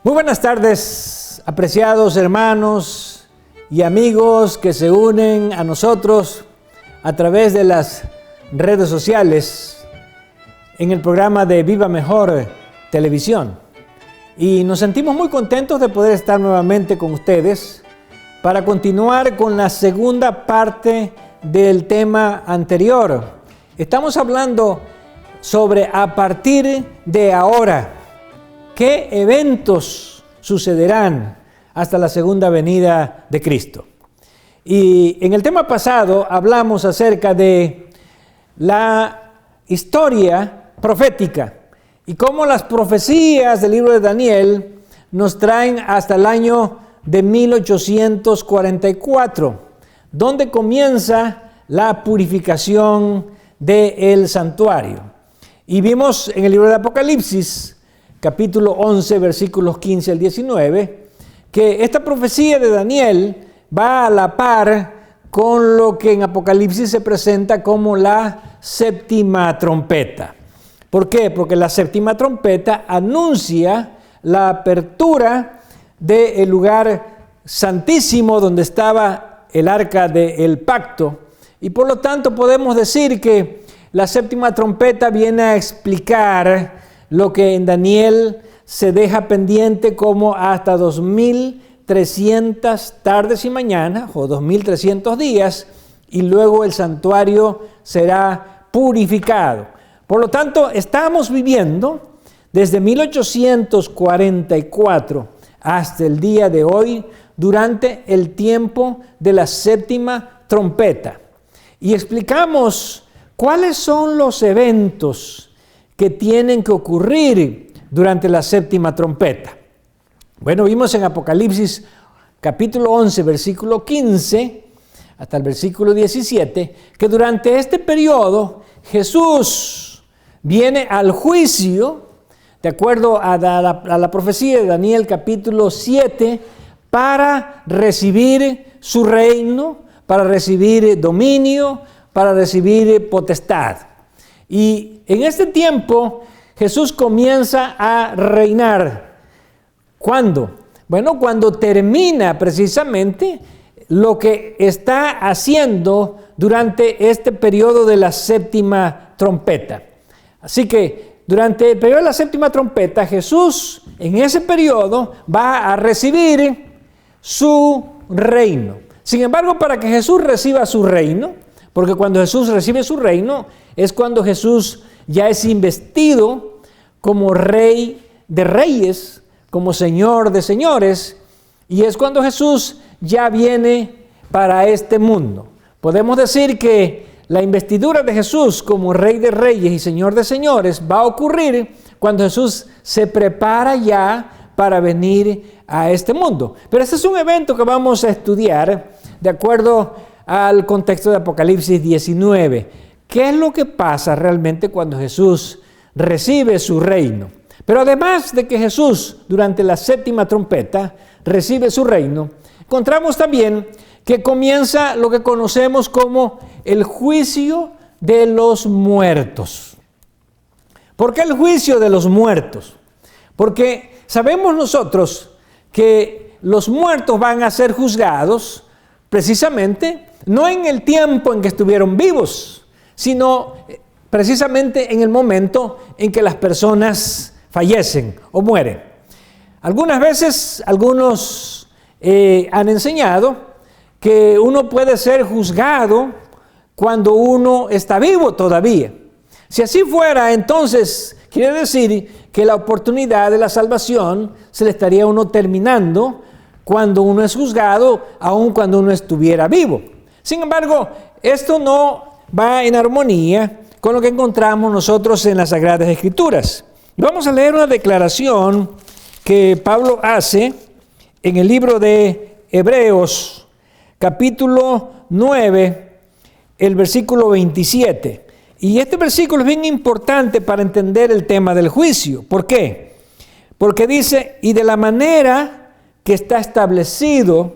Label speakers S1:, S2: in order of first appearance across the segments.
S1: Muy buenas tardes, apreciados hermanos y amigos que se unen a nosotros a través de las redes sociales en el programa de Viva Mejor Televisión. Y nos sentimos muy contentos de poder estar nuevamente con ustedes para continuar con la segunda parte del tema anterior. Estamos hablando sobre a partir de ahora. ¿Qué eventos sucederán hasta la segunda venida de Cristo? Y en el tema pasado hablamos acerca de la historia profética y cómo las profecías del libro de Daniel nos traen hasta el año de 1844, donde comienza la purificación del santuario. Y vimos en el libro de Apocalipsis, capítulo 11, versículos 15 al 19, que esta profecía de Daniel va a la par con lo que en Apocalipsis se presenta como la séptima trompeta. ¿Por qué? Porque la séptima trompeta anuncia la apertura del lugar santísimo donde estaba el arca del pacto, y por lo tanto podemos decir que la séptima trompeta viene a explicar lo que en Daniel se deja pendiente como hasta 2300 tardes y mañanas o 2300 días, y luego el santuario será purificado. Por lo tanto, estamos viviendo desde 1844 hasta el día de hoy durante el tiempo de la séptima trompeta. Y explicamos cuáles son los eventos que tienen que ocurrir durante la séptima trompeta. Bueno, vimos en Apocalipsis capítulo 11, versículo 15 hasta el versículo 17, que durante este periodo Jesús viene al juicio, de acuerdo a la profecía de Daniel capítulo 7, para recibir su reino, para recibir dominio, para recibir potestad. Y en este tiempo Jesús comienza a reinar. ¿Cuándo? Bueno, cuando termina precisamente lo que está haciendo durante este periodo de la séptima trompeta. Así que durante el periodo de la séptima trompeta, Jesús en ese periodo va a recibir su reino. Sin embargo, para que Jesús reciba su reino, porque cuando Jesús recibe su reino, es cuando Jesús ya es investido como Rey de Reyes, como Señor de Señores, y es cuando Jesús ya viene para este mundo. Podemos decir que la investidura de Jesús como Rey de Reyes y Señor de Señores va a ocurrir cuando Jesús se prepara ya para venir a este mundo. Pero este es un evento que vamos a estudiar de acuerdo al contexto de Apocalipsis 19. ¿Qué es lo que pasa realmente cuando Jesús recibe su reino? Pero además de que Jesús durante la séptima trompeta recibe su reino, encontramos también que comienza lo que conocemos como el juicio de los muertos. ¿Por qué el juicio de los muertos? Porque sabemos nosotros que los muertos van a ser juzgados precisamente no en el tiempo en que estuvieron vivos, sino precisamente en el momento en que las personas fallecen o mueren. Algunas veces, algunos han enseñado que uno puede ser juzgado cuando uno está vivo todavía. Si así fuera, entonces quiere decir que la oportunidad de la salvación se le estaría a uno terminando cuando uno es juzgado, aun cuando uno estuviera vivo. Sin embargo, esto no va en armonía con lo que encontramos nosotros en las Sagradas Escrituras. Vamos a leer una declaración que Pablo hace en el libro de Hebreos, capítulo 9, el versículo 27. Y este versículo es bien importante para entender el tema del juicio. ¿Por qué? Porque dice, y de la manera que está establecido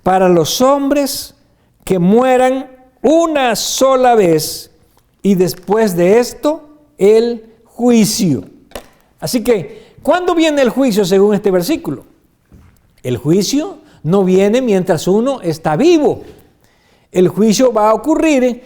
S1: para los hombres que mueran una sola vez, y después de esto, el juicio. Así que ¿Cuándo viene el juicio según este versículo? El juicio no viene mientras uno está vivo. El juicio va a ocurrir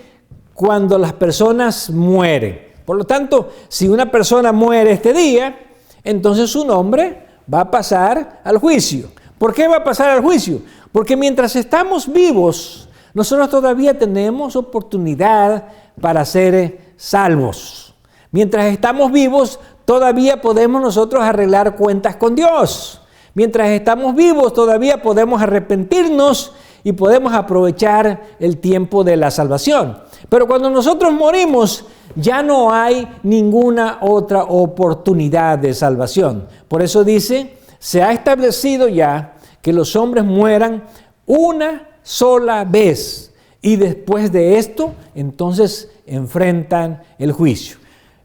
S1: cuando las personas mueren. Por lo tanto, si una persona muere este día, entonces su nombre va a pasar al juicio. ¿Por qué va a pasar al juicio? Porque mientras estamos vivos, nosotros todavía tenemos oportunidad para ser salvos. Mientras estamos vivos, todavía podemos nosotros arreglar cuentas con Dios. Mientras estamos vivos, todavía podemos arrepentirnos y podemos aprovechar el tiempo de la salvación. Pero cuando nosotros morimos, ya no hay ninguna otra oportunidad de salvación. Por eso dice, se ha establecido ya que los hombres mueran una sola vez. Y después de esto, entonces enfrentan el juicio.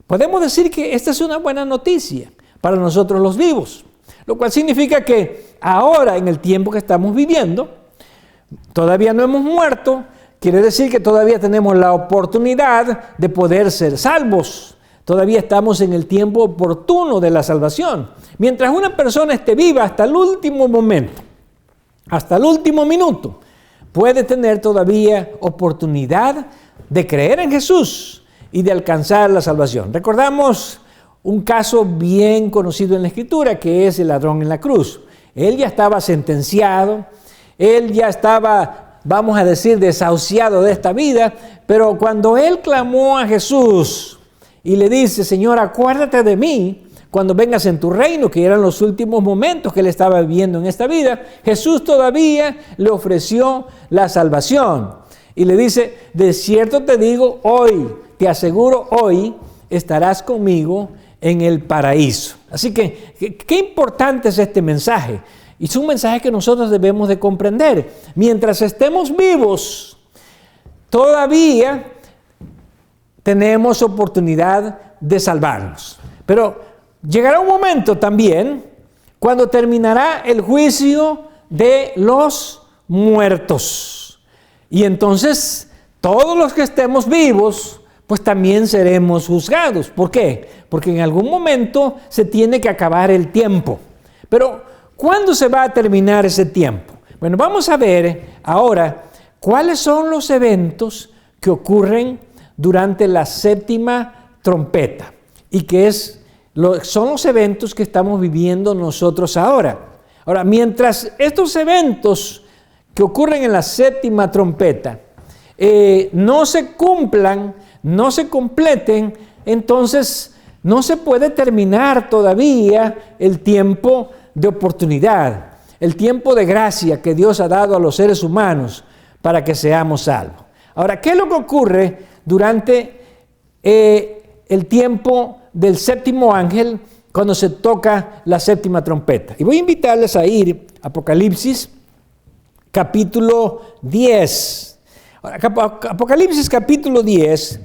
S1: Podemos decir que esta es una buena noticia para nosotros los vivos. Lo cual significa que ahora, en el tiempo que estamos viviendo, todavía no hemos muerto. Quiere decir que todavía tenemos la oportunidad de poder ser salvos. Todavía estamos en el tiempo oportuno de la salvación. Mientras una persona esté viva hasta el último momento, hasta el último minuto, puede tener todavía oportunidad de creer en Jesús y de alcanzar la salvación. Recordamos un caso bien conocido en la Escritura, que es el ladrón en la cruz. Él ya estaba sentenciado, él ya estaba, vamos a decir, desahuciado de esta vida, pero cuando él clamó a Jesús y le dice, Señor, acuérdate de mí cuando vengas en tu reino, que eran los últimos momentos que él estaba viviendo en esta vida, Jesús todavía le ofreció la salvación. Y le dice, de cierto te digo, hoy, te aseguro, hoy estarás conmigo en el paraíso. Así que, qué importante es este mensaje. Y es un mensaje que nosotros debemos de comprender. Mientras estemos vivos, todavía tenemos oportunidad de salvarnos. Pero llegará un momento también cuando terminará el juicio de los muertos. Y entonces, todos los que estemos vivos, pues también seremos juzgados. ¿Por qué? Porque en algún momento se tiene que acabar el tiempo. Pero, ¿cuándo se va a terminar ese tiempo? Bueno, vamos a ver ahora cuáles son los eventos que ocurren durante la séptima trompeta y que son los eventos que estamos viviendo nosotros ahora. Ahora, mientras estos eventos que ocurren en la séptima trompeta no se cumplan, no se completen, entonces no se puede terminar todavía el tiempo de oportunidad, el tiempo de gracia que Dios ha dado a los seres humanos para que seamos salvos. Ahora, ¿qué es lo que ocurre durante el tiempo del séptimo ángel cuando se toca la séptima trompeta? Y voy a invitarles a ir a Apocalipsis capítulo 10. Ahora, Apocalipsis capítulo 10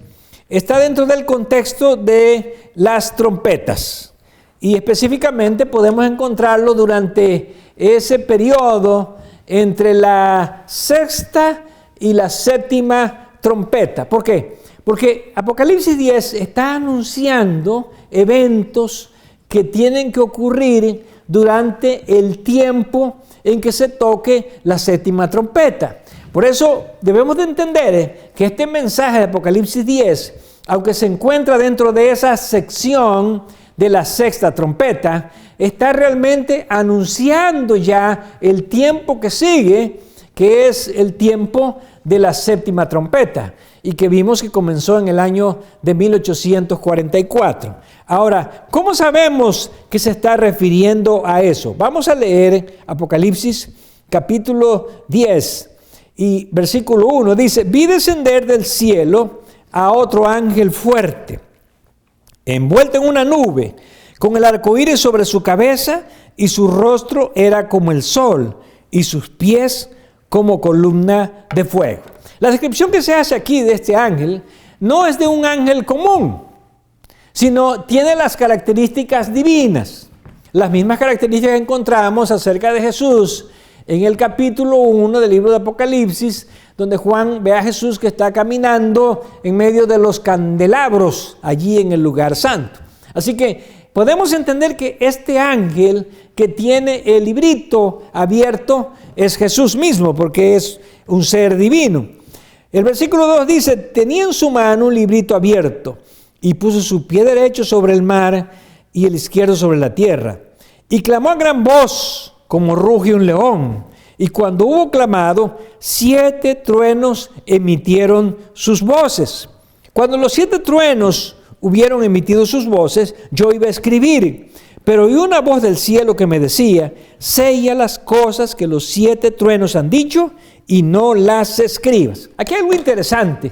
S1: está dentro del contexto de las trompetas. Y específicamente podemos encontrarlo durante ese periodo entre la sexta y la séptima trompeta. ¿Por qué? Porque Apocalipsis 10 está anunciando eventos que tienen que ocurrir durante el tiempo en que se toque la séptima trompeta. Por eso debemos de entender que este mensaje de Apocalipsis 10, aunque se encuentra dentro de esa sección de la sexta trompeta, está realmente anunciando ya el tiempo que sigue, que es el tiempo de la séptima trompeta, y que vimos que comenzó en el año de 1844. Ahora, ¿cómo sabemos que se está refiriendo a eso? Vamos a leer Apocalipsis capítulo 10 y versículo 1. Dice, vi descender del cielo a otro ángel fuerte, envuelto en una nube, con el arco iris sobre su cabeza, y su rostro era como el sol, y sus pies como columna de fuego. La descripción que se hace aquí de este ángel no es de un ángel común, sino tiene las características divinas. Las mismas características que encontramos acerca de Jesús en el capítulo 1 del libro de Apocalipsis, donde Juan ve a Jesús que está caminando en medio de los candelabros allí en el lugar santo. Así que podemos entender que este ángel que tiene el librito abierto es Jesús mismo, porque es un ser divino. El versículo 2 dice, tenía en su mano un librito abierto y puso su pie derecho sobre el mar y el izquierdo sobre la tierra. Y clamó a gran voz, como ruge un león. Y cuando hubo clamado, 7 truenos emitieron sus voces. Cuando los 7 truenos hubieron emitido sus voces, yo iba a escribir. Pero oí una voz del cielo que me decía, sella las cosas que los 7 truenos han dicho y no las escribas. Aquí hay algo interesante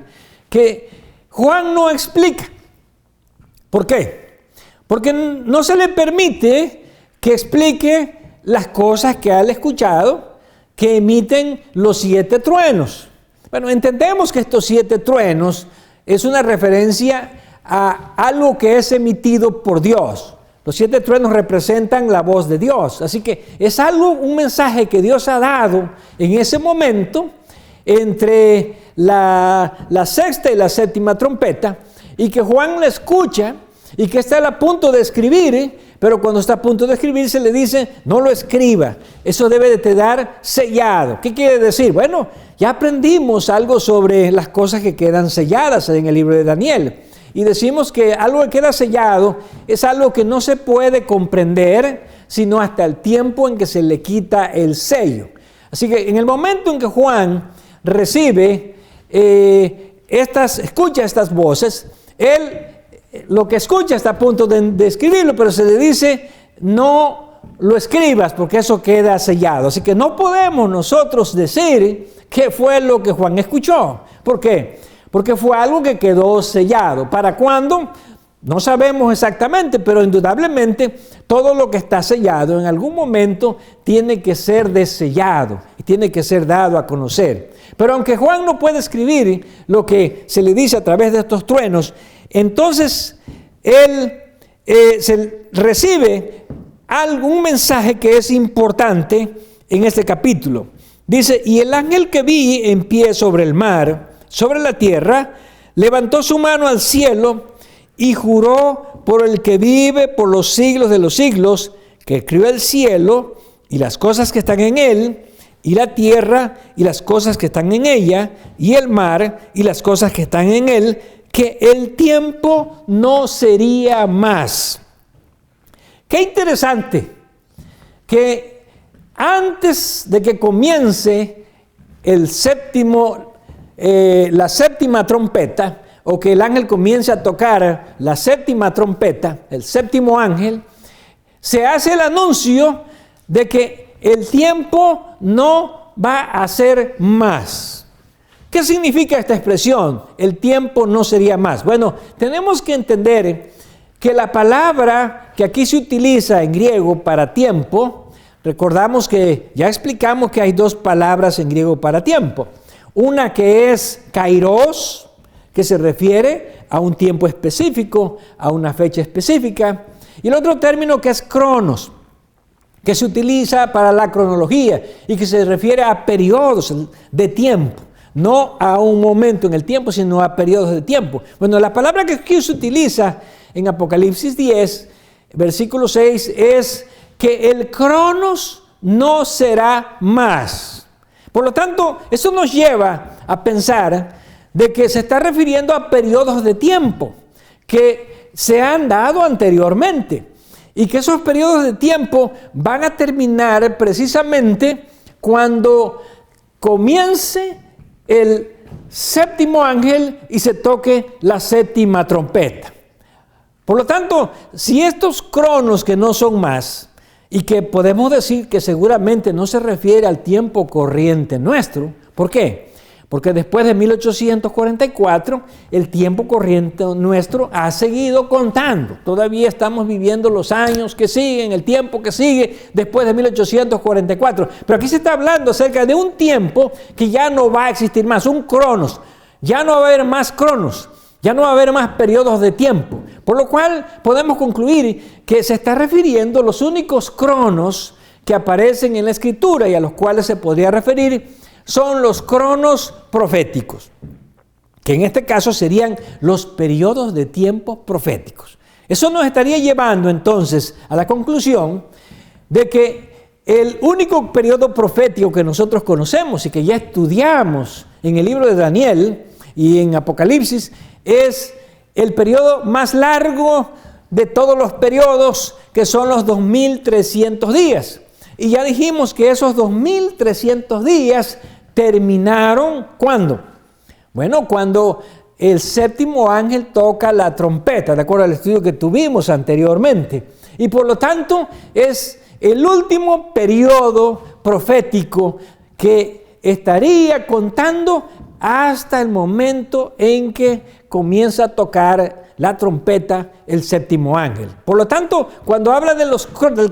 S1: que Juan no explica. ¿Por qué? Porque no se le permite que explique las cosas que ha escuchado que emiten los 7 truenos. Bueno, entendemos que estos 7 truenos es una referencia a algo que es emitido por Dios. Los 7 truenos representan la voz de Dios. Así que es algo, un mensaje que Dios ha dado en ese momento entre la 6ª y la 7ª trompeta, y que Juan la escucha y que está a punto de escribir, pero cuando está a punto de escribir se le dice, no lo escriba, eso debe de quedar sellado. ¿Qué quiere decir? Bueno, ya aprendimos algo sobre las cosas que quedan selladas en el libro de Daniel. Y decimos que algo que queda sellado es algo que no se puede comprender sino hasta el tiempo en que se le quita el sello. Así que en el momento en que Juan recibe escucha estas voces, él lo que escucha está a punto de escribirlo, pero se le dice no lo escribas porque eso queda sellado. Así que no podemos nosotros decir qué fue lo que Juan escuchó. ¿Por qué? Porque fue algo que quedó sellado. ¿Para cuándo? No sabemos exactamente, pero indudablemente todo lo que está sellado en algún momento tiene que ser desellado y tiene que ser dado a conocer. Pero aunque Juan no puede escribir lo que se le dice a través de estos truenos, entonces él se recibe algún mensaje que es importante en este capítulo. Dice, y el ángel que vi en pie sobre el mar, sobre la tierra, levantó su mano al cielo y juró por el que vive por los siglos de los siglos, que crió el cielo y las cosas que están en él, y la tierra y las cosas que están en ella, y el mar y las cosas que están en él, que el tiempo no sería más. Qué interesante que antes de que comience la 7ª trompeta, o que el ángel comience a tocar la 7ª trompeta, el 7º ángel, se hace el anuncio de que el tiempo no va a ser más. ¿Qué significa esta expresión? El tiempo no sería más. Bueno, tenemos que entender que la palabra que aquí se utiliza en griego para tiempo, recordamos que ya explicamos que hay 2 palabras en griego para tiempo. Una que es kairos, que se refiere a un tiempo específico, a una fecha específica, y el otro término que es cronos, que se utiliza para la cronología y que se refiere a periodos de tiempo, no a un momento en el tiempo, sino a periodos de tiempo. Bueno, la palabra que aquí se utiliza en Apocalipsis 10, versículo 6, es que el cronos no será más. Por lo tanto, eso nos lleva a pensar de que se está refiriendo a periodos de tiempo que se han dado anteriormente y que esos periodos de tiempo van a terminar precisamente cuando comience el 7º ángel y se toque la 7ª trompeta. Por lo tanto, si estos cronos que no son más, y que podemos decir que seguramente no se refiere al tiempo corriente nuestro, ¿por qué? Porque después de 1844, el tiempo corriente nuestro ha seguido contando. Todavía estamos viviendo los años que siguen, el tiempo que sigue después de 1844. Pero aquí se está hablando acerca de un tiempo que ya no va a existir más, un cronos. Ya no va a haber más cronos, ya no va a haber más periodos de tiempo. Por lo cual podemos concluir que se está refiriendo a los únicos cronos que aparecen en la Escritura y a los cuales se podría referir son los cronos proféticos, que en este caso serían los periodos de tiempo proféticos. Eso nos estaría llevando entonces a la conclusión de que el único periodo profético que nosotros conocemos y que ya estudiamos en el libro de Daniel y en Apocalipsis es el periodo más largo de todos los periodos, que son los 2300 días. Y ya dijimos que esos 2300 días terminaron, ¿cuándo? Bueno, cuando el séptimo ángel toca la trompeta, de acuerdo al estudio que tuvimos anteriormente. Y por lo tanto es el último periodo profético que estaría contando hasta el momento en que comienza a tocar la trompeta el séptimo ángel. Por lo tanto, cuando habla del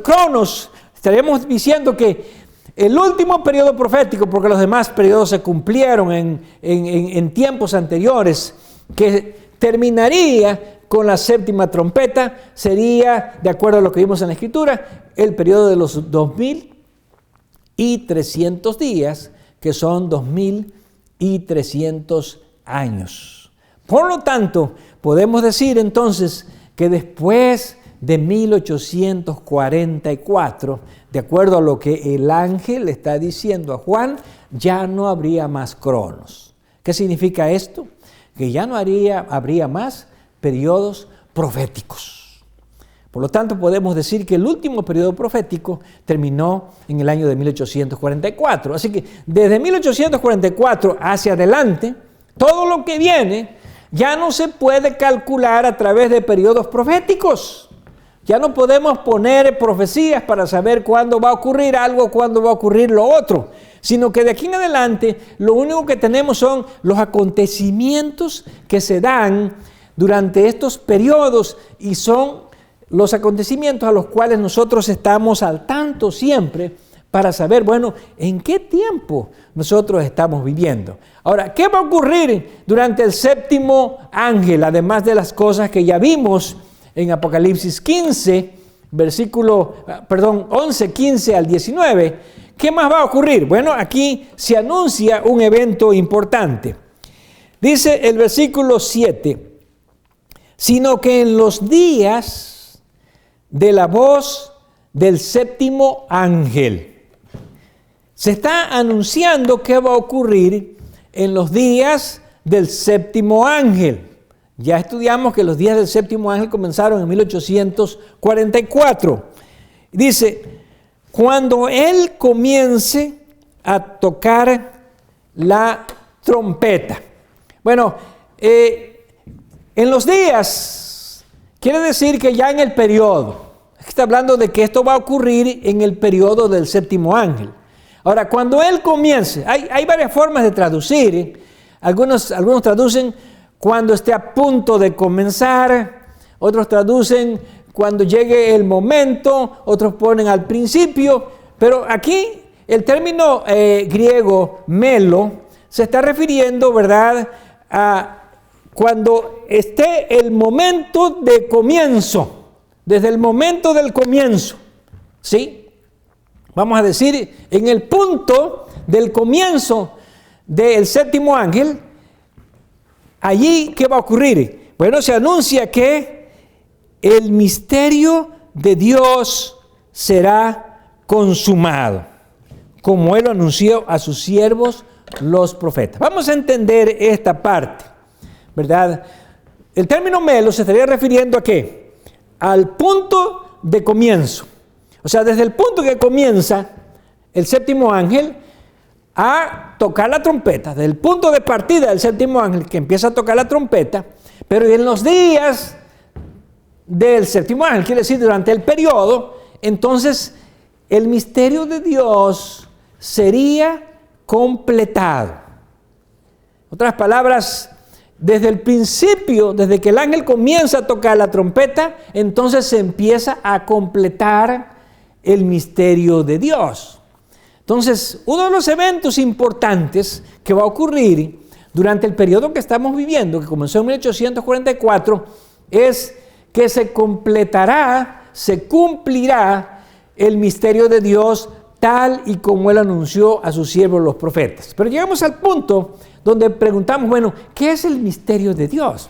S1: cronos, estaríamos diciendo que el último periodo profético, porque los demás periodos se cumplieron en tiempos anteriores, que terminaría con la séptima trompeta, sería, de acuerdo a lo que vimos en la Escritura, el periodo de los 2300 días, que son 2300 años. Por lo tanto, podemos decir entonces que después de 1844, de acuerdo a lo que el ángel le está diciendo a Juan, ya no habría más cronos. ¿Qué significa esto? Que ya no habría más periodos proféticos. Por lo tanto, podemos decir que el último periodo profético terminó en el año de 1844. Así que desde 1844 hacia adelante, todo lo que viene ya no se puede calcular a través de periodos proféticos. Ya no podemos poner profecías para saber cuándo va a ocurrir algo, cuándo va a ocurrir lo otro, sino que de aquí en adelante lo único que tenemos son los acontecimientos que se dan durante estos periodos y son los acontecimientos a los cuales nosotros estamos al tanto siempre para saber, bueno, en qué tiempo nosotros estamos viviendo. Ahora, ¿qué va a ocurrir durante el séptimo ángel, además de las cosas que ya vimos en Apocalipsis 15, 11, 15 al 19? ¿Qué más va a ocurrir? Bueno, aquí se anuncia un evento importante. Dice el versículo 7, sino que en los días de la voz del séptimo ángel. Se está anunciando qué va a ocurrir en los días del séptimo ángel. Ya estudiamos que los días del séptimo ángel comenzaron en 1844. Dice, cuando él comience a tocar la trompeta. Bueno, en los días, quiere decir que ya en el periodo. Está hablando de que esto va a ocurrir en el periodo del séptimo ángel. Ahora, cuando él comience, hay varias formas de traducir. Algunos traducen cuando esté a punto de comenzar, otros traducen cuando llegue el momento, otros ponen al principio, pero aquí el término griego melo se está refiriendo, ¿verdad?, a cuando esté el momento de comienzo, desde el momento del comienzo, ¿sí? Vamos a decir, en el punto del comienzo del séptimo ángel, allí, ¿qué va a ocurrir? Bueno, se anuncia que el misterio de Dios será consumado, como Él lo anunció a sus siervos, los profetas. Vamos a entender esta parte, ¿verdad? El término melo se estaría refiriendo ¿a qué? Al punto de comienzo. O sea, desde el punto que comienza el séptimo ángel a tocar la trompeta, desde el punto de partida del séptimo ángel que empieza a tocar la trompeta, pero en los días del séptimo ángel, quiere decir durante el periodo, entonces el misterio de Dios sería completado. En otras palabras, desde el principio, desde que el ángel comienza a tocar la trompeta, entonces se empieza a completar el misterio de Dios. Entonces, uno de los eventos importantes que va a ocurrir durante el periodo que estamos viviendo, que comenzó en 1844, es que se completará, se cumplirá el misterio de Dios tal y como Él anunció a sus siervos los profetas. Pero llegamos al punto donde preguntamos, bueno, ¿qué es el misterio de Dios?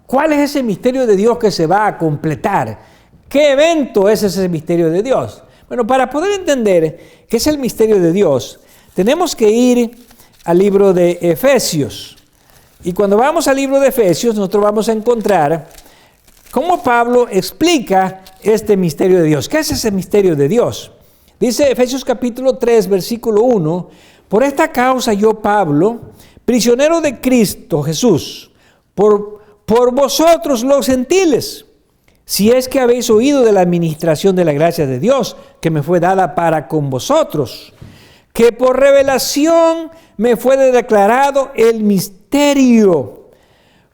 S1: ¿Cuál es ese misterio de Dios que se va a completar? ¿Qué evento es ese misterio de Dios? Bueno, para poder entender qué es el misterio de Dios, tenemos que ir al libro de Efesios. Y cuando vamos al libro de Efesios, nosotros vamos a encontrar cómo Pablo explica este misterio de Dios. ¿Qué es ese misterio de Dios? Dice Efesios capítulo 3, versículo 1, por esta causa yo, Pablo, prisionero de Cristo Jesús, por vosotros los gentiles, si es que habéis oído de la administración de la gracia de Dios, que me fue dada para con vosotros, que por revelación me fue declarado el misterio,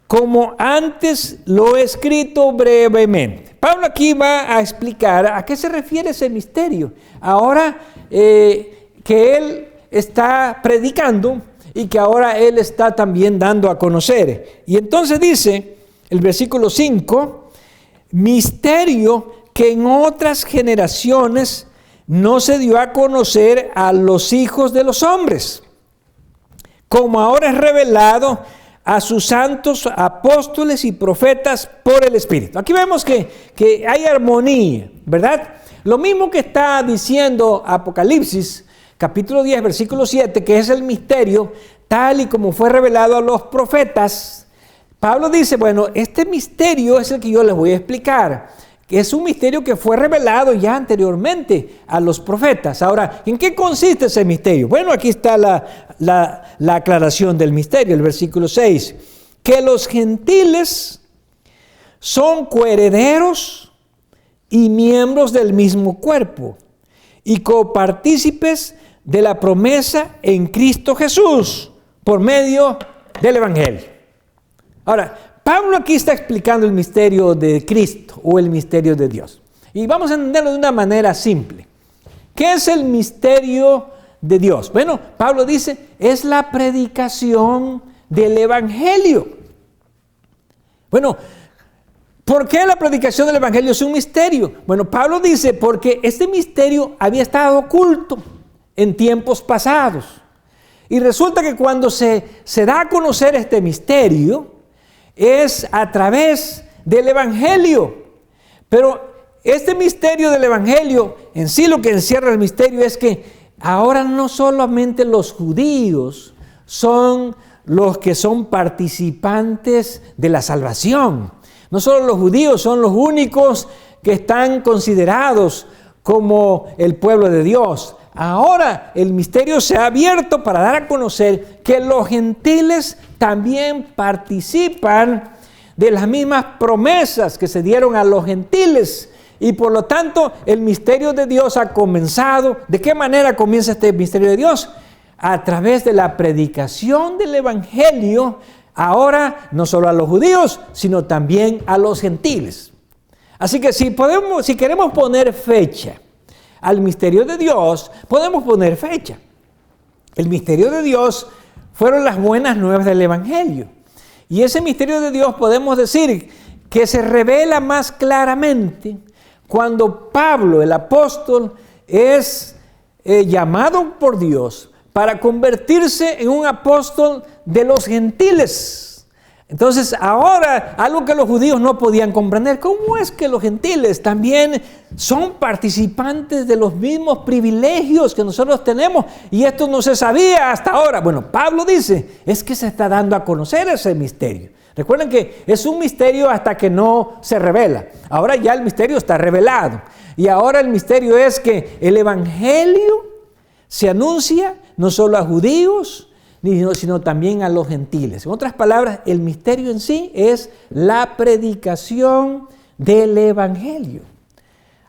S1: como antes lo he escrito brevemente. Pablo aquí va a explicar a qué se refiere ese misterio. Ahora que él está predicando y que ahora él está también dando a conocer. Y entonces dice el versículo 5, misterio que en otras generaciones no se dio a conocer a los hijos de los hombres, como ahora es revelado a sus santos apóstoles y profetas por el Espíritu. Aquí vemos que hay armonía, ¿verdad? Lo mismo que está diciendo Apocalipsis, capítulo 10, versículo 7, que es el misterio tal y como fue revelado a los profetas. Pablo dice, bueno, este misterio es el que yo les voy a explicar, que es un misterio que fue revelado ya anteriormente a los profetas. Ahora, ¿en qué consiste ese misterio? Bueno, aquí está la aclaración del misterio, el versículo 6, que los gentiles son coherederos y miembros del mismo cuerpo y copartícipes de la promesa en Cristo Jesús por medio del Evangelio. Ahora, Pablo aquí está explicando el misterio de Cristo o el misterio de Dios. Y vamos a entenderlo de una manera simple. ¿Qué es el misterio de Dios? Bueno, Pablo dice, es la predicación del Evangelio. Bueno, ¿por qué la predicación del Evangelio es un misterio? Bueno, Pablo dice, porque este misterio había estado oculto en tiempos pasados. Y resulta que cuando se da a conocer este misterio, es a través del Evangelio. Pero este misterio del Evangelio, en sí lo que encierra el misterio es que ahora no solamente los judíos son los que son participantes de la salvación. No solo los judíos son los únicos que están considerados como el pueblo de Dios. Ahora el misterio se ha abierto para dar a conocer que los gentiles también participan de las mismas promesas que se dieron a los gentiles. Y por lo tanto el misterio de Dios ha comenzado. ¿De qué manera comienza este misterio de Dios? A través de la predicación del Evangelio, ahora no solo a los judíos, sino también a los gentiles. Así que si queremos poner fecha al misterio de Dios, podemos poner fecha. El misterio de Dios fueron las buenas nuevas del Evangelio. Y ese misterio de Dios podemos decir que se revela más claramente cuando Pablo, el apóstol, es llamado por Dios para convertirse en un apóstol de los gentiles. Entonces ahora, algo que los judíos no podían comprender, ¿cómo es que los gentiles también son participantes de los mismos privilegios que nosotros tenemos? Y esto no se sabía hasta ahora. Bueno, Pablo dice, es que se está dando a conocer ese misterio. Recuerden que es un misterio hasta que no se revela. Ahora ya el misterio está revelado. Y ahora el misterio es que el Evangelio se anuncia no solo a judíos, sino también a los gentiles. En otras palabras, el misterio en sí es la predicación del Evangelio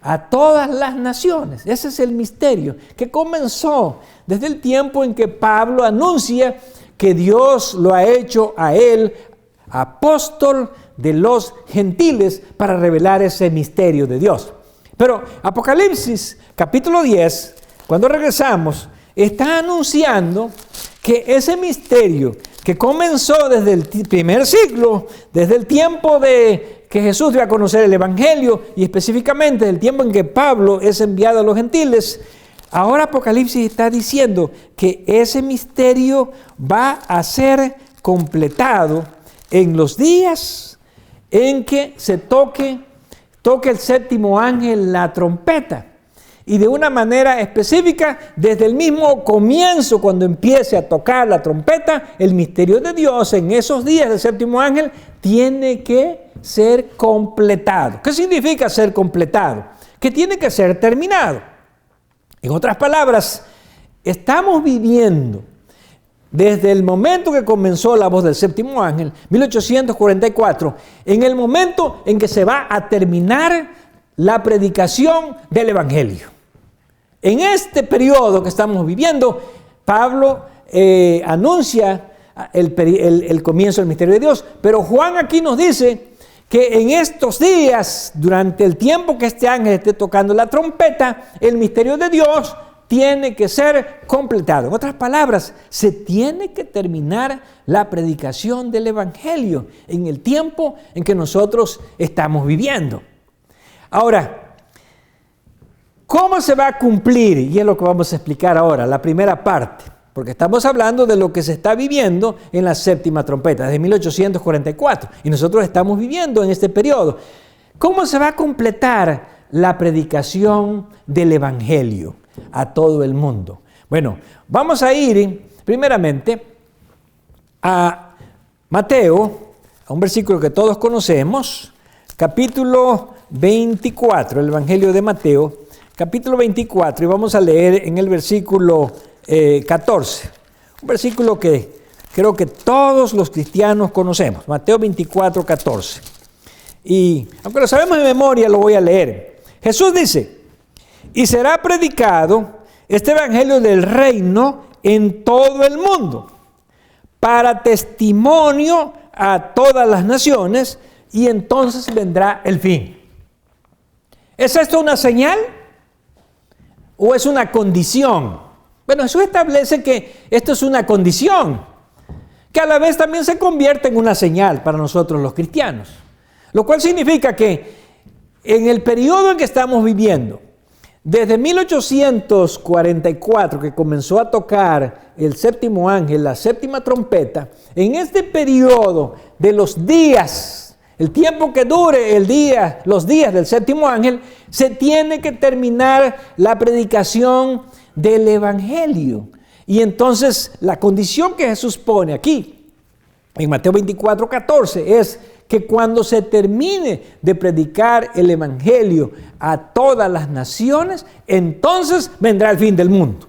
S1: a todas las naciones. Ese es el misterio que comenzó desde el tiempo en que Pablo anuncia que Dios lo ha hecho a él apóstol de los gentiles para revelar ese misterio de Dios. Pero Apocalipsis capítulo 10, cuando regresamos, está anunciando que ese misterio que comenzó desde el primer siglo, desde el tiempo de que Jesús dio a conocer el Evangelio y específicamente del tiempo en que Pablo es enviado a los gentiles, ahora Apocalipsis está diciendo que ese misterio va a ser completado en los días en que se toque el séptimo ángel la trompeta. Y de una manera específica, desde el mismo comienzo, cuando empiece a tocar la trompeta, el misterio de Dios en esos días del séptimo ángel tiene que ser completado. ¿Qué significa ser completado? Que tiene que ser terminado. En otras palabras, estamos viviendo desde el momento que comenzó la voz del séptimo ángel, 1844, en el momento en que se va a terminar la predicación del Evangelio. En este periodo que estamos viviendo, Pablo anuncia el comienzo del misterio de Dios, pero Juan aquí nos dice que en estos días, durante el tiempo que este ángel esté tocando la trompeta, el misterio de Dios tiene que ser completado. En otras palabras, se tiene que terminar la predicación del Evangelio en el tiempo en que nosotros estamos viviendo. Ahora, ¿cómo se va a cumplir? Y es lo que vamos a explicar ahora, la primera parte, porque estamos hablando de lo que se está viviendo en la séptima trompeta, desde 1844, y nosotros estamos viviendo en este periodo. ¿Cómo se va a completar la predicación del Evangelio a todo el mundo? Bueno, vamos a ir primeramente a Mateo, a un versículo que todos conocemos, capítulo 24, el Evangelio de Mateo, capítulo 24, y vamos a leer en el versículo 14, un versículo que creo que todos los cristianos conocemos, Mateo 24, 14. Y aunque lo sabemos de memoria, lo voy a leer. Jesús dice: y será predicado este evangelio del reino en todo el mundo, para testimonio a todas las naciones, y entonces vendrá el fin. ¿Es esto una señal o es una condición? Bueno, Jesús establece que esto es una condición, que a la vez también se convierte en una señal para nosotros los cristianos. Lo cual significa que en el periodo en que estamos viviendo, desde 1844, que comenzó a tocar el séptimo ángel, la séptima trompeta, en este periodo de los días, el tiempo que dure los días del séptimo ángel, se tiene que terminar la predicación del Evangelio. Y entonces la condición que Jesús pone aquí, en Mateo 24, 14, es que cuando se termine de predicar el Evangelio a todas las naciones, entonces vendrá el fin del mundo.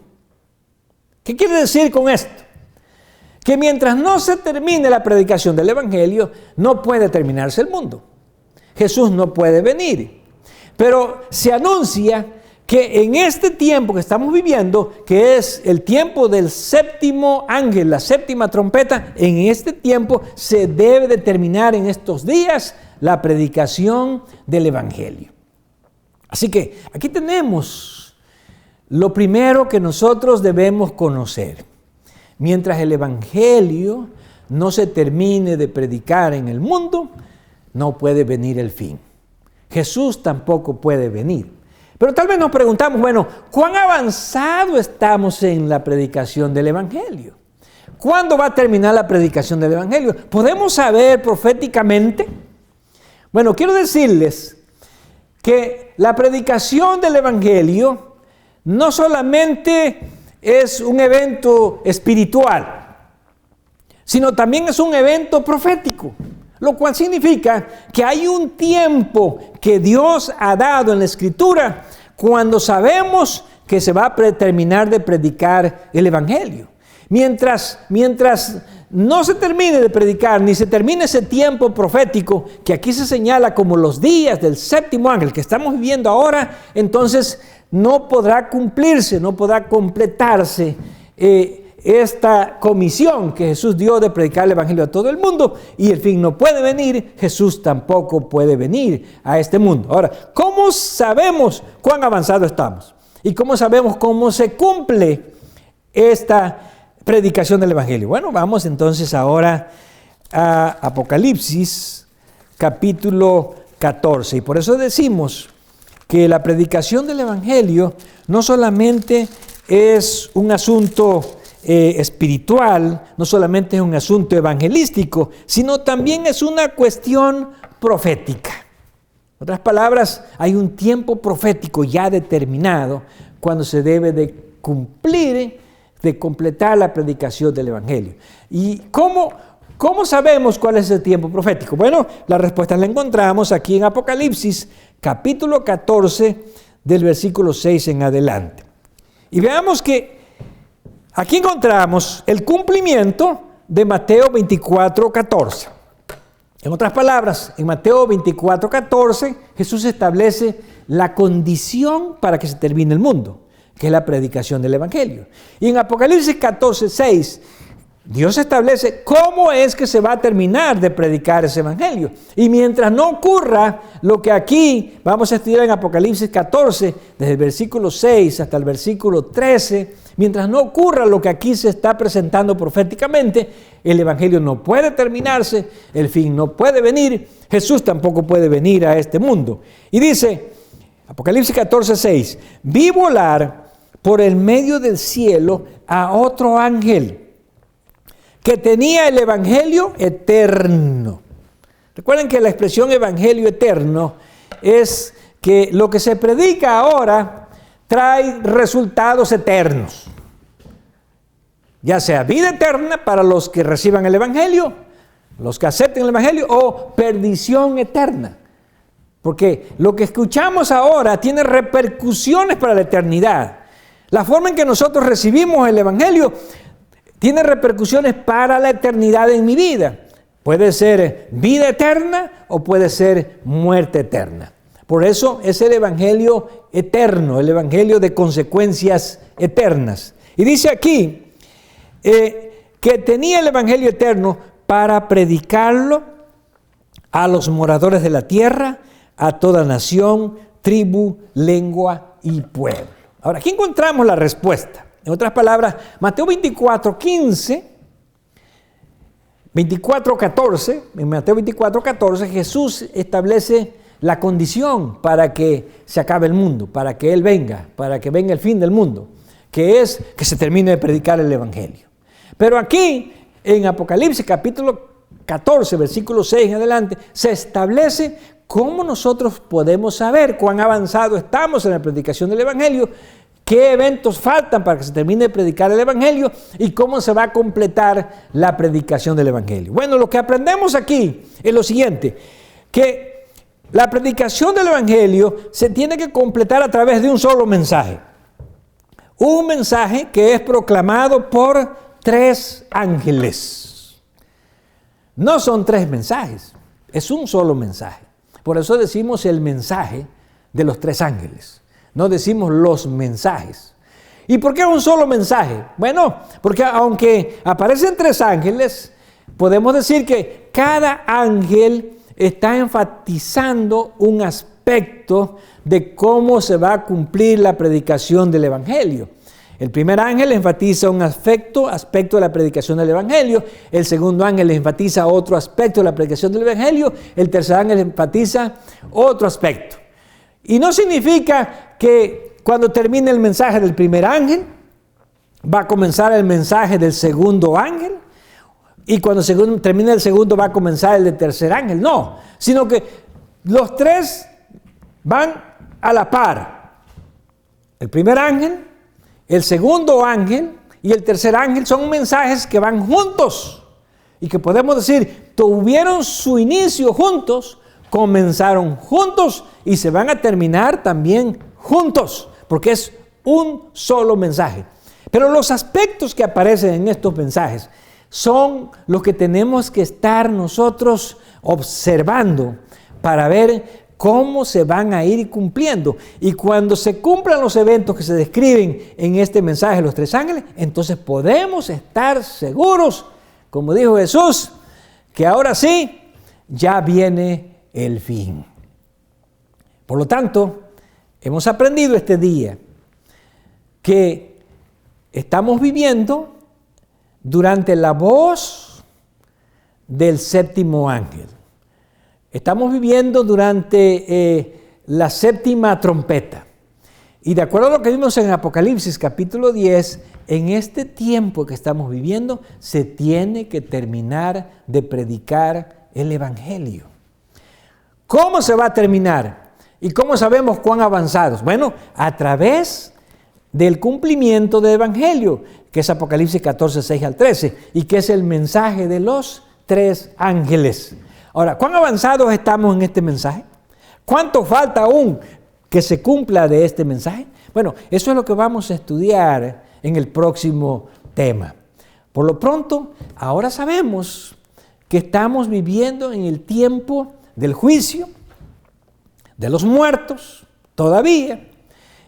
S1: ¿Qué quiere decir con esto? Que mientras no se termine la predicación del Evangelio, no puede terminarse el mundo. Jesús no puede venir. Pero se anuncia que en este tiempo que estamos viviendo, que es el tiempo del séptimo ángel, la séptima trompeta, en este tiempo se debe de terminar en estos días la predicación del Evangelio. Así que aquí tenemos lo primero que nosotros debemos conocer. Mientras el Evangelio no se termine de predicar en el mundo, no puede venir el fin. Jesús tampoco puede venir. Pero tal vez nos preguntamos, bueno, ¿cuán avanzado estamos en la predicación del Evangelio? ¿Cuándo va a terminar la predicación del Evangelio? ¿Podemos saber proféticamente? Bueno, quiero decirles que la predicación del Evangelio no solamente es un evento espiritual, sino también es un evento profético. Lo cual significa que hay un tiempo que Dios ha dado en la Escritura cuando sabemos que se va a terminar de predicar el Evangelio. Mientras no se termine de predicar, ni se termine ese tiempo profético, que aquí se señala como los días del séptimo ángel que estamos viviendo ahora, entonces no podrá cumplirse, no podrá completarse esta comisión que Jesús dio de predicar el Evangelio a todo el mundo, y el fin no puede venir, Jesús tampoco puede venir a este mundo. Ahora, ¿cómo sabemos cuán avanzado estamos? ¿Y cómo sabemos cómo se cumple esta predicación del Evangelio? Bueno, vamos entonces ahora a Apocalipsis, capítulo 14. Y por eso decimos que la predicación del Evangelio no solamente es un asunto espiritual, no solamente es un asunto evangelístico, sino también es una cuestión profética. En otras palabras, hay un tiempo profético ya determinado cuando se debe de cumplir, de completar la predicación del Evangelio. ¿Y cómo sabemos cuál es ese tiempo profético? Bueno, la respuesta la encontramos aquí en Apocalipsis, capítulo 14, del versículo 6 en adelante. Y veamos que aquí encontramos el cumplimiento de Mateo 24, 14. En otras palabras, en Mateo 24, 14, Jesús establece la condición para que se termine el mundo, que es la predicación del Evangelio. Y en Apocalipsis 14, 6, Dios establece cómo es que se va a terminar de predicar ese Evangelio. Y mientras no ocurra lo que aquí vamos a estudiar en Apocalipsis 14, desde el versículo 6 hasta el versículo 13, mientras no ocurra lo que aquí se está presentando proféticamente, el Evangelio no puede terminarse, el fin no puede venir, Jesús tampoco puede venir a este mundo. Y dice, Apocalipsis 14, 6, vi volar por el medio del cielo a otro ángel que tenía el Evangelio eterno. Recuerden que la expresión Evangelio eterno es que lo que se predica ahora trae resultados eternos. Ya sea vida eterna para los que reciban el Evangelio, los que acepten el Evangelio, o perdición eterna. Porque lo que escuchamos ahora tiene repercusiones para la eternidad. La forma en que nosotros recibimos el Evangelio tiene repercusiones para la eternidad en mi vida. Puede ser vida eterna o puede ser muerte eterna. Por eso es el Evangelio eterno, el Evangelio de consecuencias eternas. Y dice aquí que tenía el Evangelio eterno para predicarlo a los moradores de la tierra, a toda nación, tribu, lengua y pueblo. Ahora, aquí encontramos la respuesta. En otras palabras, Mateo 24, 15, 24, 14, en Mateo 24, 14, Jesús establece la condición para que se acabe el mundo, para que Él venga, para que venga el fin del mundo, que es que se termine de predicar el Evangelio. Pero aquí, en Apocalipsis capítulo 14, versículo 6 en adelante, se establece cómo nosotros podemos saber cuán avanzado estamos en la predicación del Evangelio, qué eventos faltan para que se termine de predicar el Evangelio y cómo se va a completar la predicación del Evangelio. Bueno, lo que aprendemos aquí es lo siguiente, que la predicación del Evangelio se tiene que completar a través de un solo mensaje. Un mensaje que es proclamado por 3 ángeles. No son 3 mensajes, es un solo mensaje. Por eso decimos el mensaje de los 3 ángeles. No decimos los mensajes. ¿Y por qué un solo mensaje? Bueno, porque aunque aparecen 3 ángeles, podemos decir que cada ángel está enfatizando un aspecto de cómo se va a cumplir la predicación del Evangelio. El primer ángel enfatiza un aspecto de la predicación del Evangelio. El segundo ángel enfatiza otro aspecto de la predicación del Evangelio. El tercer ángel enfatiza otro aspecto. Y no significa que cuando termine el mensaje del primer ángel, va a comenzar el mensaje del segundo ángel, y cuando termine el segundo va a comenzar el del tercer ángel. No, sino que los 3 van a la par. El primer ángel, el segundo ángel y el tercer ángel son mensajes que van juntos y que podemos decir, tuvieron su inicio juntos, comenzaron juntos y se van a terminar también juntos, porque es un solo mensaje. Pero los aspectos que aparecen en estos mensajes son los que tenemos que estar nosotros observando para ver cómo se van a ir cumpliendo. Y cuando se cumplan los eventos que se describen en este mensaje de los 3 ángeles, entonces podemos estar seguros, como dijo Jesús, que ahora sí, ya viene el fin. Por lo tanto, hemos aprendido este día que estamos viviendo durante la voz del 7º ángel. Estamos viviendo durante la 7ª trompeta. Y de acuerdo a lo que vimos en Apocalipsis capítulo 10, en este tiempo que estamos viviendo se tiene que terminar de predicar el Evangelio. ¿Cómo se va a terminar? ¿Y cómo sabemos cuán avanzados? Bueno, a través del cumplimiento del Evangelio, que es Apocalipsis 14, 6 al 13, y que es el mensaje de los 3 ángeles. Ahora, ¿cuán avanzados estamos en este mensaje? ¿Cuánto falta aún que se cumpla de este mensaje? Bueno, eso es lo que vamos a estudiar en el próximo tema. Por lo pronto, ahora sabemos que estamos viviendo en el tiempo del juicio, de los muertos, todavía,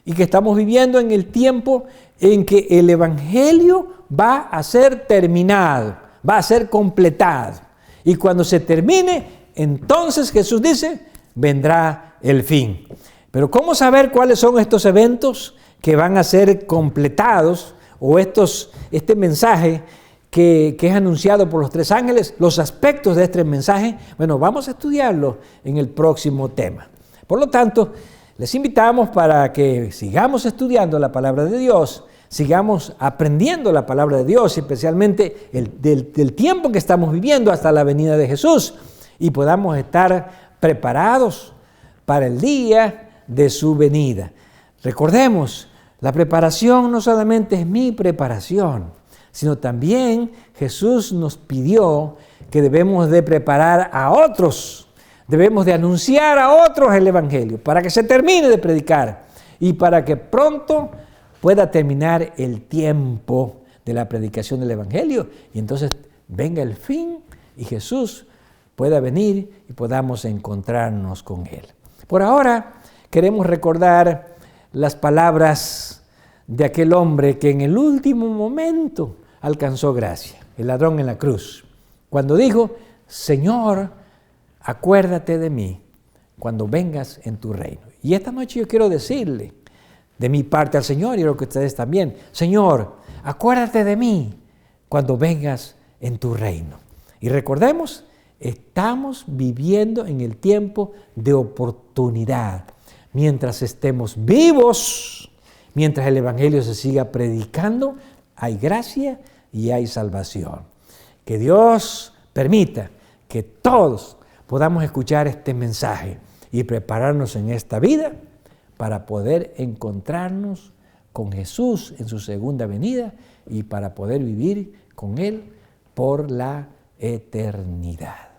S1: y que estamos viviendo en el tiempo en que el Evangelio va a ser terminado, va a ser completado. Y cuando se termine, entonces Jesús dice, vendrá el fin. Pero ¿cómo saber cuáles son estos eventos que van a ser completados o este mensaje que es anunciado por los 3 ángeles, los aspectos de este mensaje? Bueno, vamos a estudiarlo en el próximo tema. Por lo tanto, les invitamos para que sigamos estudiando la palabra de Dios, sigamos aprendiendo la palabra de Dios, especialmente del tiempo que estamos viviendo hasta la venida de Jesús, y podamos estar preparados para el día de su venida. Recordemos, la preparación no solamente es mi preparación, sino también Jesús nos pidió que debemos de preparar a otros, debemos de anunciar a otros el Evangelio para que se termine de predicar y para que pronto pueda terminar el tiempo de la predicación del Evangelio y entonces venga el fin y Jesús pueda venir y podamos encontrarnos con Él. Por ahora queremos recordar las palabras de aquel hombre que en el último momento alcanzó gracia, el ladrón en la cruz, cuando dijo, Señor, acuérdate de mí cuando vengas en tu reino. Y esta noche yo quiero decirle, de mi parte al Señor, y creo que ustedes también, Señor, acuérdate de mí cuando vengas en tu reino. Y recordemos, estamos viviendo en el tiempo de oportunidad. Mientras estemos vivos, mientras el Evangelio se siga predicando, hay gracia y hay salvación. Que Dios permita que todos podamos escuchar este mensaje y prepararnos en esta vida para poder encontrarnos con Jesús en su segunda venida y para poder vivir con Él por la eternidad.